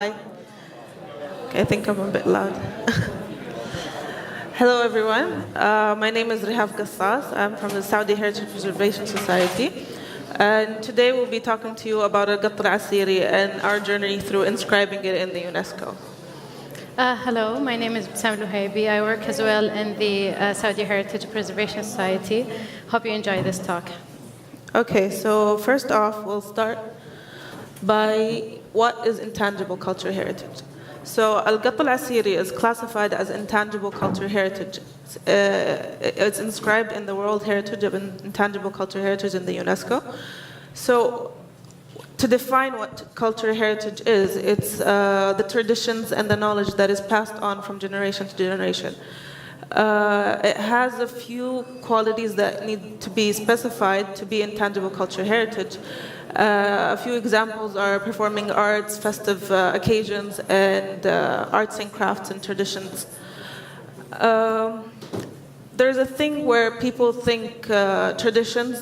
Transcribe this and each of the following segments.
Hi. Okay, I think I'm a bit loud. Hello, everyone. My name is Rehaf Gassas. I'm from the Saudi Heritage Preservation Society. And today we'll be talking to you about Al-Qatt Al-Asiri and our journey through inscribing it in the UNESCO. Hello, my name is Ebtesam Alwaheeby. I work as well in the Saudi Heritage Preservation Society. Hope you enjoy this talk. Okay, so first off, we'll start by what is intangible cultural heritage. So Al-Qatt Al-Asiri is classified as intangible cultural heritage. It's inscribed in the World Heritage of Intangible Cultural Heritage in the UNESCO. So to define what cultural heritage is, it's the traditions and the knowledge that is passed on from generation to generation. It has a few qualities that need to be specified to be intangible cultural heritage. A few examples are performing arts, festive occasions, and arts and crafts and traditions. There's a thing where people think traditions,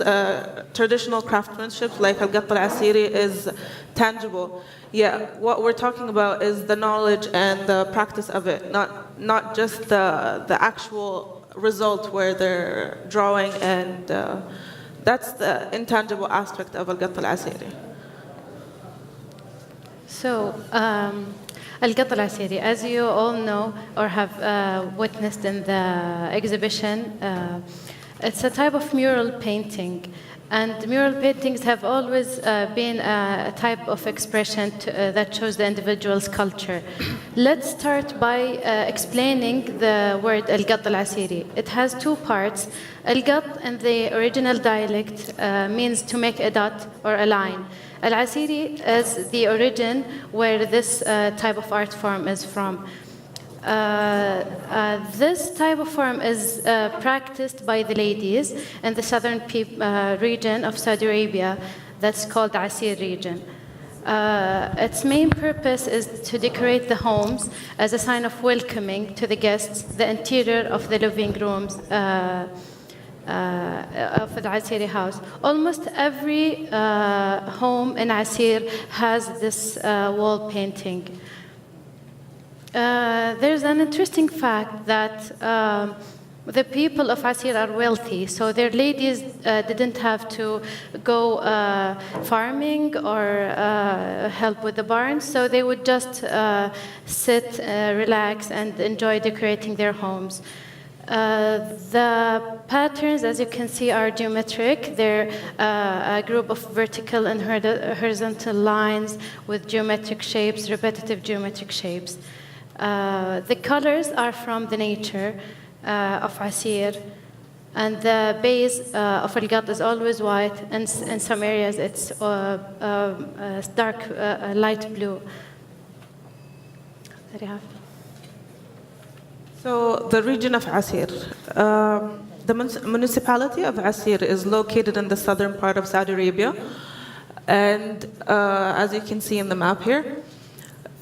traditional craftsmanship like Al-Qatt Al-Asiri is tangible. Yeah, what we're talking about is the knowledge and the practice of it, not just the actual result where they're drawing, and that's the intangible aspect of Al-Qatt Al-Asiri. So, Al-Qatt Al-Asiri, as you all know or have witnessed in the exhibition, it's a type of mural painting. And mural paintings have always been a type of expression that shows the individual's culture. Let's start by explaining the word Al-Qatt Al-Asiri. It has two parts. Al-Qatt in the original dialect means to make a dot or a line. Al-Asiri is the origin where this type of art form is from. This type of form is practiced by the ladies in the southern region of Saudi Arabia that's called the Asir region. Its main purpose is to decorate the homes as a sign of welcoming to the guests, the interior of the living rooms of the Asiri house. Almost every home in Asir has this wall painting. There's an interesting fact that the people of Asir are wealthy, so their ladies didn't have to go farming or help with the barns, so they would just sit, relax, and enjoy decorating their homes. The patterns, as you can see, are geometric. They're a group of vertical and horizontal lines with geometric shapes, repetitive geometric shapes. The colors are from the nature of Asir, and the base of Al-Qatt is always white, and in some areas it's dark, light blue. So the region of Asir, the municipality of Asir is located in the southern part of Saudi Arabia, and as you can see in the map here.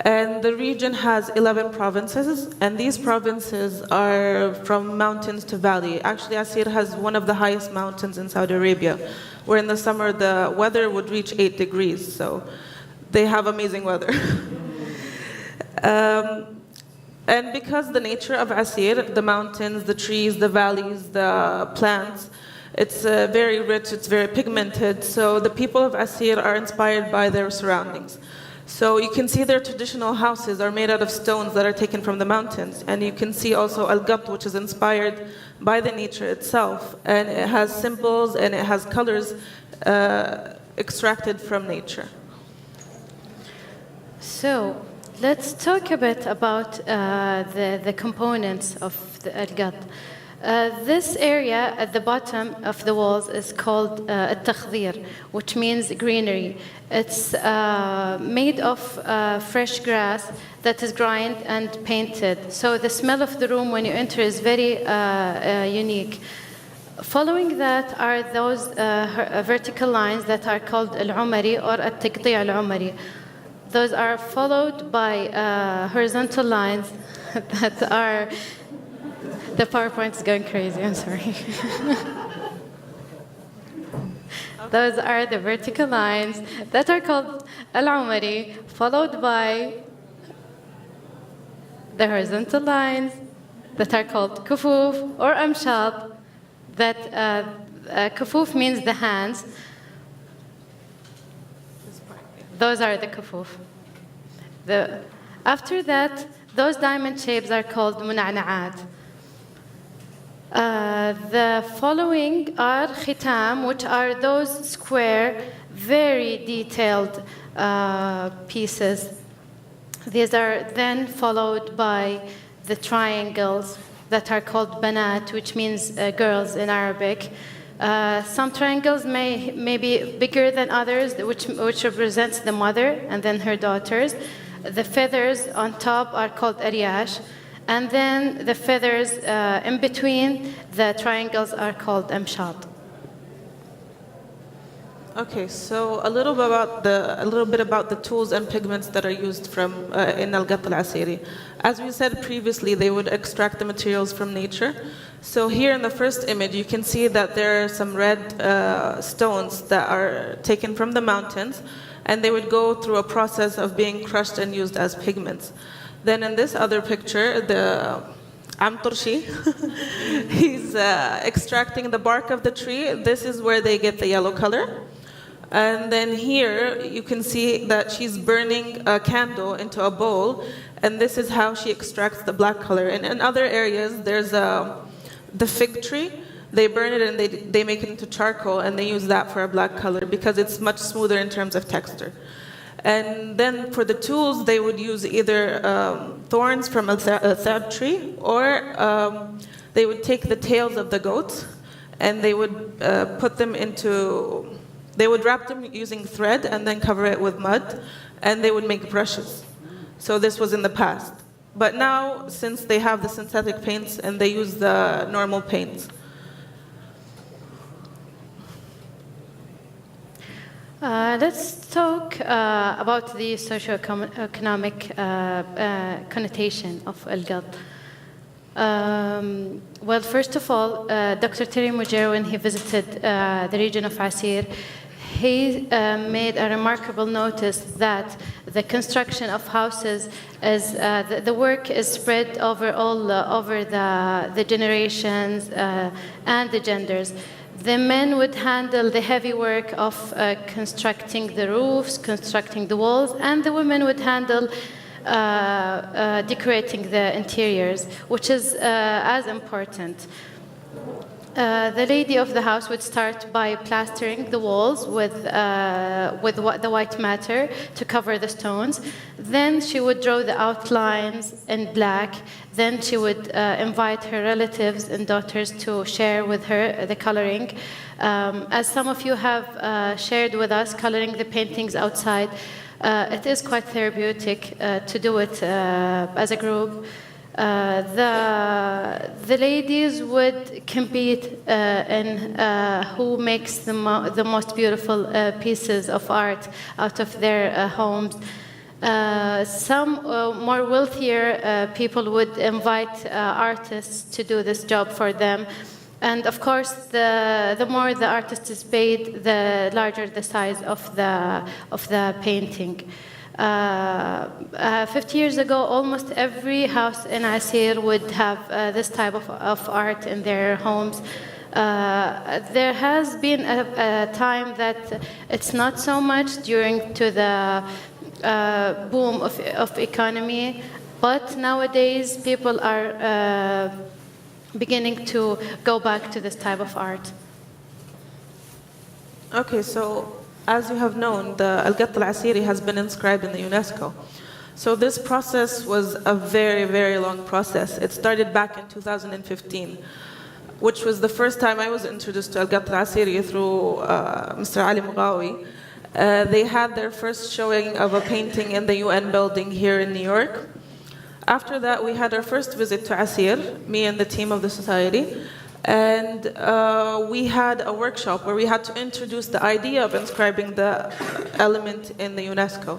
And the region has 11 provinces, and these provinces are from mountains to valley. Actually, Asir has one of the highest mountains in Saudi Arabia, where in the summer the weather would reach 8 degrees, so they have amazing weather. And because the nature of Asir, the mountains, the trees, the valleys, the plants, it's very rich, it's very pigmented, so the people of Asir are inspired by their surroundings. So you can see their traditional houses are made out of stones that are taken from the mountains. And you can see also Al-Qatt, which is inspired by the nature itself. And it has symbols and it has colors extracted from nature. So let's talk a bit about the components of the Al-Qatt. This area at the bottom of the walls is called Al-Takhdir, which means greenery. It's made of fresh grass that is ground and painted. So the smell of the room when you enter is very unique. Following that are those vertical lines that are called Al-Umari or Al-Taqti' Al-Umari. Those are followed by horizontal lines that are... The PowerPoint is going crazy, I'm sorry. Those are the vertical lines that are called Al-Umari, followed by the horizontal lines that are called kufuf or amshat. That kufuf means the hands. Those are the kufuf. After that, those diamond shapes are called muna'na'at. The following are khitam, which are those square, very detailed pieces. These are then followed by the triangles that are called banat, which means girls in Arabic. Some triangles may be bigger than others, which represents the mother and then her daughters. The feathers on top are called ariyash. And then the feathers in between the triangles are called amshat. Okay, so a little bit about the tools and pigments that are used in Al-Qatt Al-Asiri. As we said previously, they would extract the materials from nature. So here in the first image, you can see that there are some red stones that are taken from the mountains, and they would go through a process of being crushed and used as pigments. Then in this other picture, the Amturshi, he's extracting the bark of the tree. This is where they get the yellow color. And then here, you can see that she's burning a candle into a bowl, and this is how she extracts the black color. And in other areas, there's the fig tree. They burn it and they make it into charcoal, and they use that for a black color because it's much smoother in terms of texture. And then for the tools, they would use either thorns from a thab tree, or they would take the tails of the goats, and they would they would wrap them using thread and then cover it with mud, and they would make brushes. So this was in the past. But now, since they have the synthetic paints and they use the normal paints. Let's talk about the socioeconomic connotation of Al-Qatt. Well, first of all, Dr. Terry Mujir, when he visited the region of Asir, he made a remarkable notice that the construction of houses is the work is spread over the generations and the genders. The men would handle the heavy work of constructing the roofs, constructing the walls, and the women would handle decorating the interiors, which is as important. The lady of the house would start by plastering the walls with the white matter to cover the stones. Then she would draw the outlines in black. Then she would invite her relatives and daughters to share with her the coloring. As some of you have shared with us, coloring the paintings outside, it is quite therapeutic to do it as a group. The ladies would compete in who makes the most beautiful pieces of art out of their homes. Some more wealthier people would invite artists to do this job for them. And of course, the more the artist is paid, the larger the size of the painting. 50 years ago, almost every house in Asir would have this type of art in their homes. There has been a time that it's not so much during to the boom of economy, but nowadays people are beginning to go back to this type of art. Okay, so as you have known, the Al-Qatt Al-Asiri has been inscribed in the UNESCO. So this process was a very, very long process. It started back in 2015, which was the first time I was introduced to Al-Qatt Al-Asiri through Mr. Ali Mugawi. They had their first showing of a painting in the UN building here in New York. After that, we had our first visit to Asir, me and the team of the society. And we had a workshop where we had to introduce the idea of inscribing the element in the UNESCO.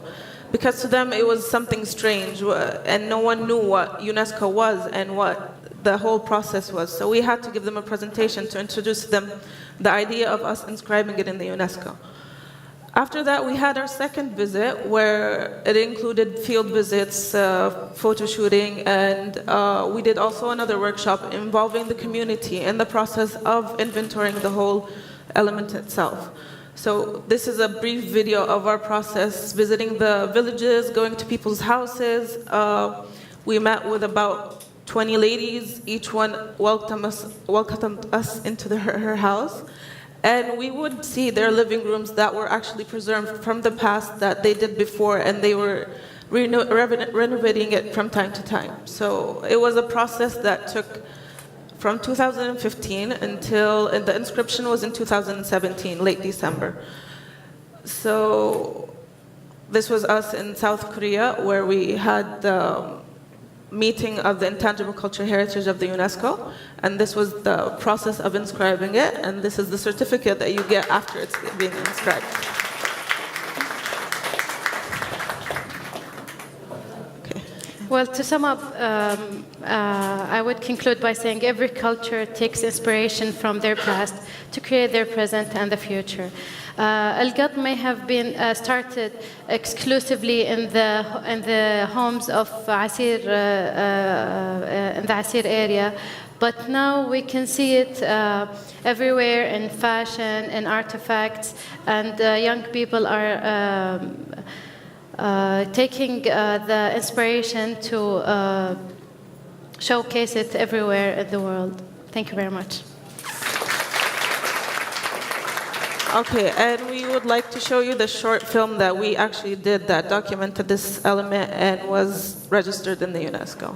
Because to them it was something strange, and no one knew what UNESCO was and what the whole process was. So we had to give them a presentation to introduce them the idea of us inscribing it in the UNESCO. After that, we had our second visit, where it included field visits, photo shooting, and we did also another workshop involving the community in the process of inventorying the whole element itself. So this is a brief video of our process, visiting the villages, going to people's houses. We met with about 20 ladies. Each one welcomed us into her house. And we would see their living rooms that were actually preserved from the past that they did before, and they were renovating it from time to time. So it was a process that took from 2015 until, and the inscription was in 2017, late December. So this was us in South Korea, where we had the meeting of the intangible cultural heritage of the UNESCO, and this was the process of inscribing it, and this is the certificate that you get after it's being inscribed. Okay. Well, to sum up, I would conclude by saying every culture takes inspiration from their past to create their present and the future. Al-Qatt may have been started exclusively in the homes of Asir, in the Asir area, but now we can see it everywhere in fashion, in artifacts, and young people are taking the inspiration to showcase it everywhere in the world. Thank you very much. Okay, and we would like to show you the short film that we actually did that documented this element and was registered in the UNESCO.